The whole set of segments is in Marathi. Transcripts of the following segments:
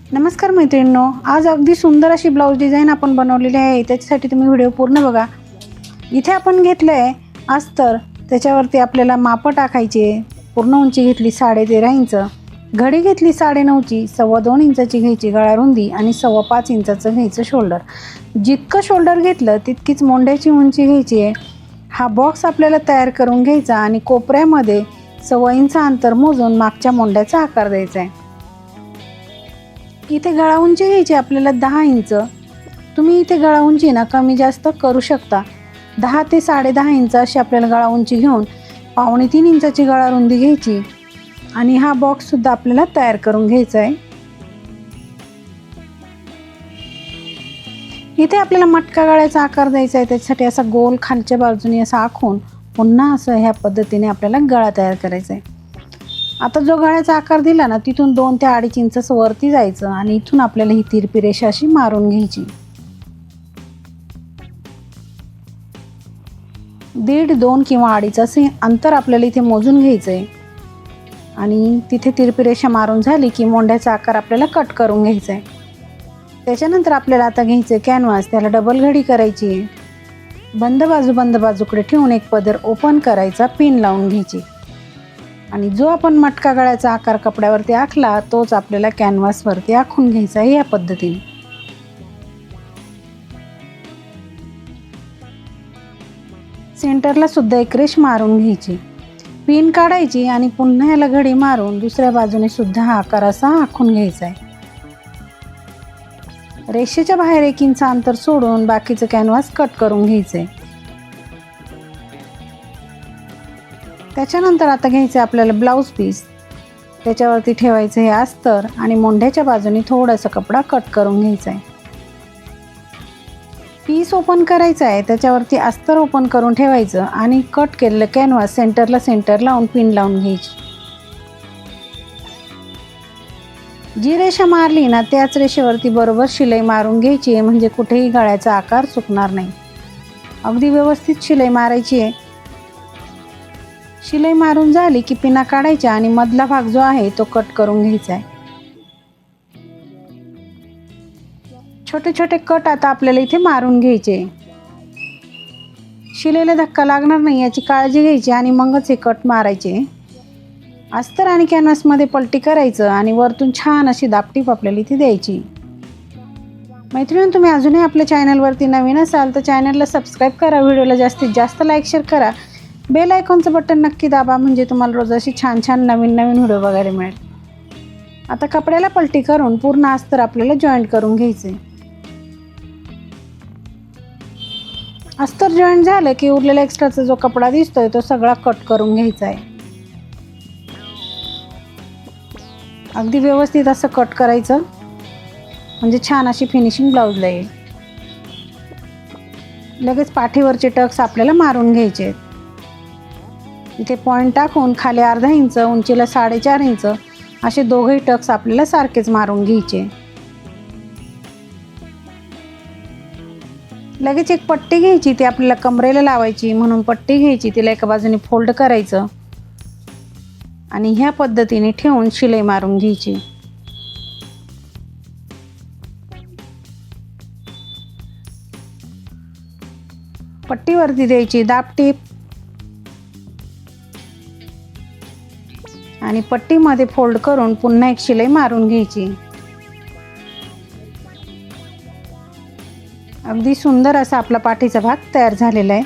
नमस्कार मैत्रिणींनो, आज अगदी सुंदर अशी ब्लाऊज डिझाईन आपण बनवलेली आहे. त्याच्यासाठी तुम्ही व्हिडिओ पूर्ण बघा. इथे आपण घेतलं आहे अस्तर, त्याच्यावरती आपल्याला मापं टाकायची. पूर्ण उंची घेतली 13.5 इंच, घडी घेतली 9.5ची, 2.25 इंचाची घ्यायची गळा रुंदी आणि 5.25 इंचाचं घ्यायचं शोल्डर. जितकं शोल्डर घेतलं तितकीच मोंढ्याची उंची घ्यायची आहे. हा बॉक्स आपल्याला तयार करून घ्यायचा आणि कोपऱ्यामध्ये 1.25 इंच अंतर मोजून मागच्या मोंढ्याचा आकार द्यायचा आहे. इथे गळा उंची घ्यायची आपल्याला 10 इंच. तुम्ही इथे गळा उंची ना कमी जास्त करू शकता. 10 ते 10.5 इंच अशी आपल्याला गळा उंची घेऊन 2.25 इंचाची गळा रुंदी घ्यायची आणि हा बॉक्ससुद्धा आपल्याला तयार करून घ्यायचा आहे. इथे आपल्याला मटका गळ्याचा आकार द्यायचा आहे. त्याच्यासाठी असा गोल खालच्या बाजूने असा आखून पुन्हा असं ह्या पद्धतीने आपल्याला गळा तयार करायचा आहे. आता जो गळ्याचा आकार दिला ना, तिथून 2 ते 2.5 इंच वरती जायचं आणि इथून आपल्याला ही तिरपी रेषा अशी मारून घ्यायची. 1.5, 2 किंवा 2.5 असे अंतर आपल्याला इथे मोजून घ्यायचं आहे आणि तिथे तिरपी रेषा मारून झाली की मोंढ्याचा आकार आपल्याला कट करून घ्यायचा आहे. त्याच्यानंतर आपल्याला आता घ्यायचं कॅनव्हास. त्याला डबल घडी करायची आहे. बंद बाजूकडे ठेवून एक पदर ओपन करायचा, पिन लावून घ्यायची आणि जो आपण मटका गळ्याचा आकार कपड्यावरती आखला तोच आपल्याला कॅनव्हासवरती आखून घ्यायचा आहे. या पद्धतीने सेंटरला सुद्धा एक रेष मारून घ्यायची, पिन काढायची आणि पुन्हा याला घडी मारून दुसऱ्या बाजूने सुद्धा हा आकार असा आखून घ्यायचा आहे. रेषेच्या बाहेर 1 इंच अंतर सोडून बाकीचं कॅनव्हास कट करून घ्यायचं आहे. त्याच्यानंतर आता घ्यायचं आपल्याला ब्लाऊज पीस. त्याच्यावरती ठेवायचं हे अस्तर आणि मोंढ्याच्या बाजूने थोडासा कपडा कट करून घ्यायचा आहे. पीस ओपन करायचं आहे, त्याच्यावरती अस्तर ओपन करून ठेवायचं आणि कट केलेलं कॅनव्हास सेंटर लावून पिन लावून घ्यायची. जी रेषा मारली ना त्याच रेषेवरती बरोबर शिलाई मारून घ्यायची आहे, म्हणजे कुठेही गळ्याचा आकार चुकणार नाही. अगदी व्यवस्थित शिलाई मारायची आहे. शिलाई मारून झाली की पिना काढायच्या आणि मधला भाग जो आहे तो कट करून घ्यायचा आहे. छोटे छोटे कट आता आपल्याला इथे मारून घ्यायचे. शिलाईला धक्का लागणार नाही याची काळजी घ्यायची आणि मगच हे कट मारायचे. अस्तर आणि कॅनव्हासमध्ये पलटी करायचं आणि वरतून छान अशी दापटीप आपल्याला इथे द्यायची. मैत्रिणी, तुम्ही अजूनही आपल्या चॅनलवरती नवीन असाल तर चॅनलला सबस्क्राईब करा, व्हिडिओला जास्तीत जास्त लाईक शेअर करा, बेल आयकॉनचं बटन नक्की दाबा, म्हणजे तुम्हाला रोज अशी छान छान नवीन व्हिडिओ बघायला मिळेल. आता कपड्याला पलटी करून पूर्ण अस्तर आपल्याला जॉईंट करून घ्यायचे. अस्तर जॉईंट झालं की उरलेला एक्स्ट्राचा जो कपडा दिसतोय तो सगळा कट करून घ्यायचा आहे. अगदी व्यवस्थित असं कट करायचं, म्हणजे छान अशी फिनिशिंग ब्लाऊजला येईल. लगेच पाठीवरचे टक्स आपल्याला मारून घ्यायचे आहेत. इथे पॉईंट टाकून खाली 1/2 इंच, उंचीला 4.5 इंच असे दोघेही टक्स आपल्याला सारखेच मारून घ्यायचे. लगेच एक पट्टी घ्यायची, ती आपल्याला कमरेला लावायची म्हणून पट्टी घ्यायची, तिला एका बाजूने फोल्ड करायचं आणि ह्या पद्धतीने ठेवून शिलाई मारून घ्यायची. पट्टीवरती द्यायची दाबटीप आणि पट्टीमध्ये फोल्ड करून पुन्हा एक शिलाई मारून घ्यायची. अगदी सुंदर असा आपला पाठीचा भाग तयार झालेला आहे.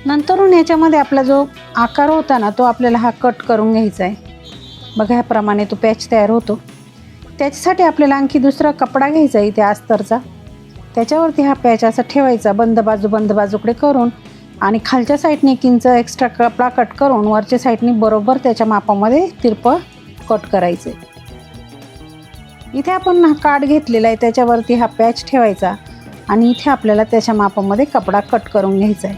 नंतरून याच्यामध्ये आपला जो आकार होता ना तो आपल्याला हा कट करून घ्यायचा आहे. बघा ह्याप्रमाणे तो पॅच तयार होतो. त्याच्यासाठी आपल्याला आणखी दुसरा कपडा घ्यायचा आहे इथे अस्तरचा. त्याच्यावरती हा पॅच असा ठेवायचा बंद बाजूकडे करून आणि खालच्या साईडने 1 इंच एक्स्ट्रा कपडा कट करून वरच्या साईडने बरोबर त्याच्या मापामध्ये तिरपं कट करायचे. इथे आपण हा काठ घेतलेला आहे त्याच्यावरती हा पॅच ठेवायचा आणि इथे आपल्याला त्याच्या मापामध्ये कपडा कट करून घ्यायचा आहे.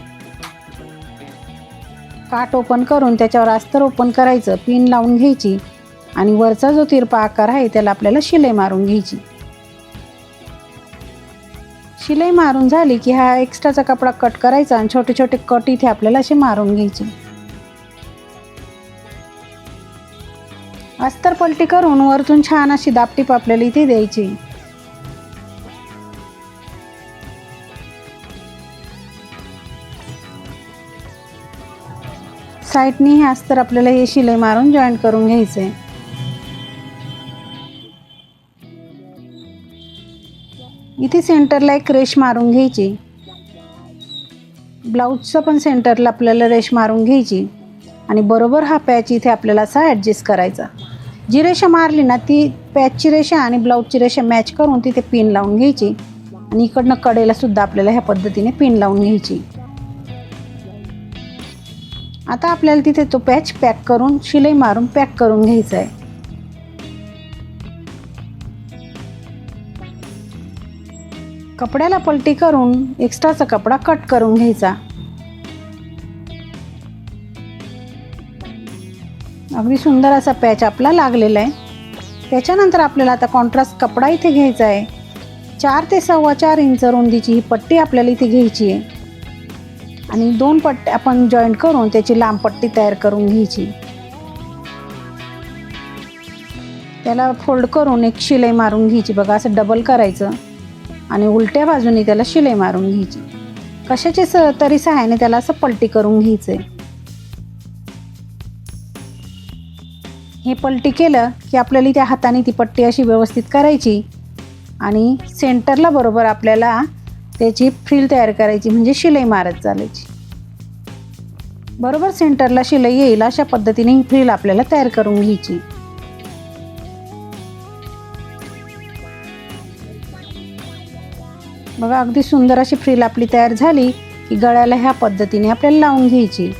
काठ ओपन करून त्याच्यावर अस्तर ओपन करायचं, पिन लावून घ्यायची आणि वरचा जो तिरपा आकार आहे त्याला आपल्याला शिलाई मारून घ्यायची. शिलाई मारून झाली की हा एक्स्ट्राचा कपडा कट करायचा आणि छोटे छोटे कट इथे आपल्याला असे मारून घ्यायचे. अस्तर पलटी करून वरतून छान अशी दापटीप आपल्याला इथे द्यायची. साईडनी हे अस्तर आपल्याला हे शिलाई मारून जॉईंट करून घ्यायचंय. इथे सेंटरला एक रेष मारून घ्यायची. ब्लाऊजचं पण सेंटरला आपल्याला रेष मारून घ्यायची आणि बरोबर हा पॅच इथे आपल्याला असा ॲडजस्ट करायचा. जी रेषा मारली ना ती पॅचची रेषा आणि ब्लाऊजची रेषा मॅच करून तिथे पिन लावून घ्यायची आणि इकडनं कडेला सुद्धा आपल्याला ह्या पद्धतीने पिन लावून घ्यायची. आता आपल्याला तिथे तो पॅच पॅक करून शिलाई मारून पॅक करून घ्यायचा आहे. कपड्याला पलटी करून एक्स्ट्राचा कपडा कट करून घ्यायचा. अगदी सुंदर असा पॅच आपला लागलेला आहे. त्याच्यानंतर आपल्याला आता कॉन्ट्रास्ट कपडा इथे घ्यायचा आहे. 4 ते 4.25 इंच रुंदीची ही पट्टी आपल्याला इथे घ्यायची आहे आणि 2 पट्ट्या आपण जॉईंट करून त्याची लांब पट्टी तयार करून घ्यायची. त्याला फोल्ड करून एक शिलाई मारून घ्यायची. बघा असं डबल करायचं आणि उलट्या बाजूने त्याला शिलाई मारून घ्यायची. कशाची तरी सहाय्याने त्याला असं पलटी करून घ्यायचं आहे. हे पलटी केलं की आपल्याला त्या हाताने ती पट्टी अशी व्यवस्थित करायची आणि सेंटरला बरोबर आपल्याला त्याची फ्रिल तयार करायची, म्हणजे शिलाई मारत चालायची. बरोबर सेंटरला शिलाई येईल अशा पद्धतीने ही फ्रिल आपल्याला तयार करून घ्यायची. बघा अगदी सुंदर अशी फ्रिल आपली तयार झाली की गळ्याला ह्या पद्धतीने आपल्याला लावून घ्यायची.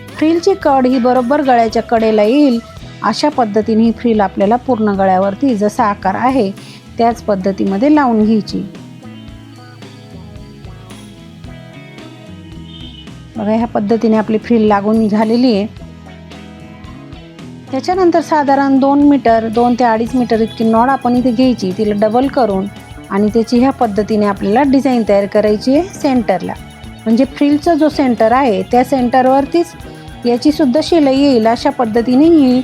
फ्रिलची कड ही बरोबर गळ्याच्या कडेला येईल अशा पद्धतीने ही फ्रिल आपल्याला पूर्ण गळ्यावरती जसा आकार आहे त्याच पद्धतीमध्ये लावून घ्यायची. बघा ह्या पद्धतीने आपली फ्रिल लागून झालेली आहे. त्याच्यानंतर साधारण 2 मीटर 2 ते 2.5 मीटर इतकी नॉड आपण इथे घ्यायची. तिला डबल करून आणि त्याची ह्या पद्धतीने आपल्याला डिझाईन तयार करायची आहे सेंटरला. म्हणजे फ्रिलचा जो सेंटर आहे त्या सेंटरवरतीच याची सुद्धा शिलाई येईल अशा पद्धतीने ही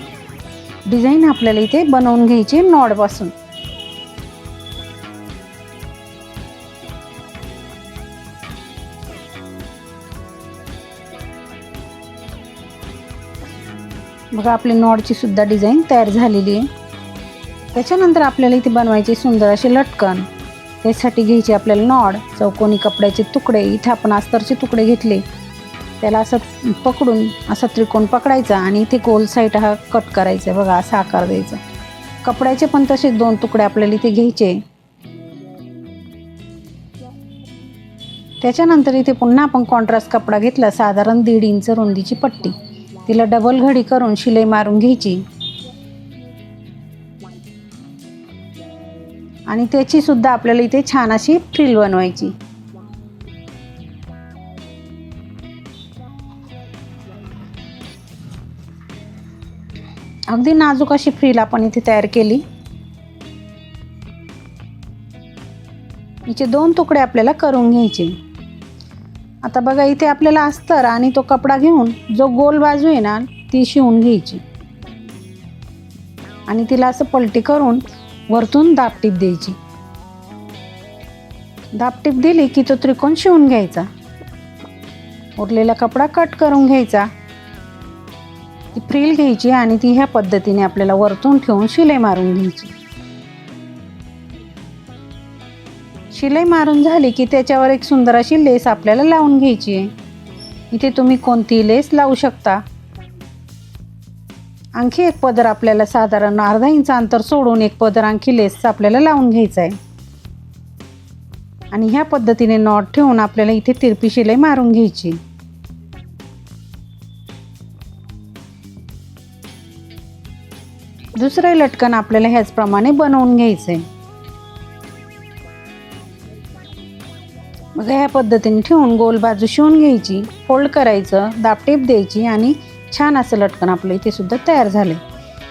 डिझाईन आपल्याला इथे बनवून घ्यायची नॉडपासून. बघा आपली नॉडची सुद्धा डिझाईन तयार झालेली आहे. त्याच्यानंतर आपल्याला इथे बनवायची सुंदर असे लटकन. त्यासाठी घ्यायची आपल्याला नॉड. चौकोनी कपड्याचे तुकडे, इथे आपण अस्तरचे तुकडे घेतले, त्याला असं पकडून असा त्रिकोण पकडायचा आणि इथे गोल साईड हा कट करायचा. बघा असा आकार द्यायचा. कपड्याचे पण तसे 2 तुकडे आपल्याला इथे घ्यायचे. त्याच्यानंतर इथे पुन्हा आपण कॉन्ट्रास्ट कपडा घेतला, साधारण 1.5 इंच रुंदीची पट्टी. तिला डबल घडी करून शिलाई मारून घ्यायची आणि त्याची सुद्धा आपल्याला इथे छान अशी फ्रिल बनवायची. अगदी नाजूक अशी फ्रिल आपण इथे तयार केली. हिचे 2 तुकडे आपल्याला करून घ्यायचे. आता बघा इथे आपल्याला अस्तर आणि तो कपडा घेऊन जो गोल बाजू आहे ना ती शिवून घ्यायची आणि तिला असं पलटी करून वरतून दापटीप द्यायची. दापटीप दिली की तो त्रिकोण शिवून घ्यायचा. उरलेला कपडा कट करून घ्यायचा. ती फ्रिल घ्यायची आणि ती ह्या पद्धतीने आपल्याला वरतून ठेवून शिलाई मारून घ्यायची. शिलाई मारून झाली की त्याच्यावर एक सुंदर अशी लेस आपल्याला लावून घ्यायची आहे. इथे तुम्ही कोणतीही लेस लावू शकता. आणखी एक पदर आपल्याला साधारण अर्धा इंच अंतर सोडून एक पदर आणखी लेसचा आपल्याला लावून घ्यायचा आहे आणि ह्या पद्धतीने नॉट ठेवून आपल्याला इथे तिरपी शिलाई मारून घ्यायची. दुसरे लटकन आपल्याला ह्याचप्रमाणे बनवून घ्यायचे. मग ह्या पद्धतीने ठेवून गोल बाजू शिवून घ्यायची, फोल्ड करायचं, दापटीप द्यायची आणि छान असं लटकन आपलं इथे सुद्धा तयार झाले.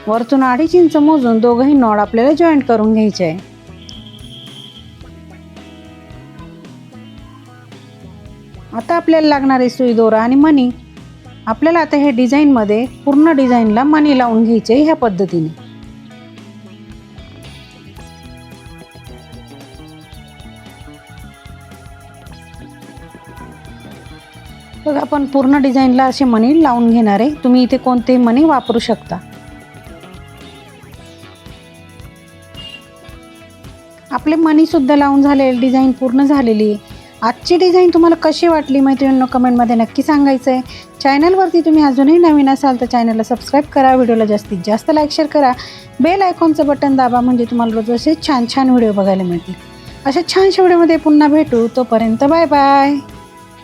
वरतून 2.5 इंच मोजून दोघंही नॉड आपल्याला जॉईंट करून घ्यायचे आहे. आता आपल्याला लागणारे सुई दोरा आणि मणी. आपल्याला आता हे डिझाईनमध्ये पूर्ण डिझाईनला मणी लावून घ्यायचे ह्या पद्धतीने. बघा आपण पूर्ण डिझाईनला असे मणी लावून घेणार आहे. तुम्ही इथे कोणतेही मणी वापरू शकता. आपले मणीसुद्धा लावून झालेले, डिझाईन पूर्ण झालेली आहे. आजची डिझाईन तुम्हाला कशी वाटली मैत्रिणींनो कमेंटमध्ये नक्की सांगायचं आहे. चॅनलवरती तुम्ही अजूनही नवीन असाल तर चॅनलला सबस्क्राईब करा, व्हिडिओला जास्तीत जास्त लाईक शेअर करा, बेल आयकॉनचं बटन दाबा, म्हणजे तुम्हाला रोज असे छान छान व्हिडिओ बघायला मिळतील. अशा छानशा व्हिडिओमध्ये पुन्हा भेटू. तोपर्यंत बाय बाय.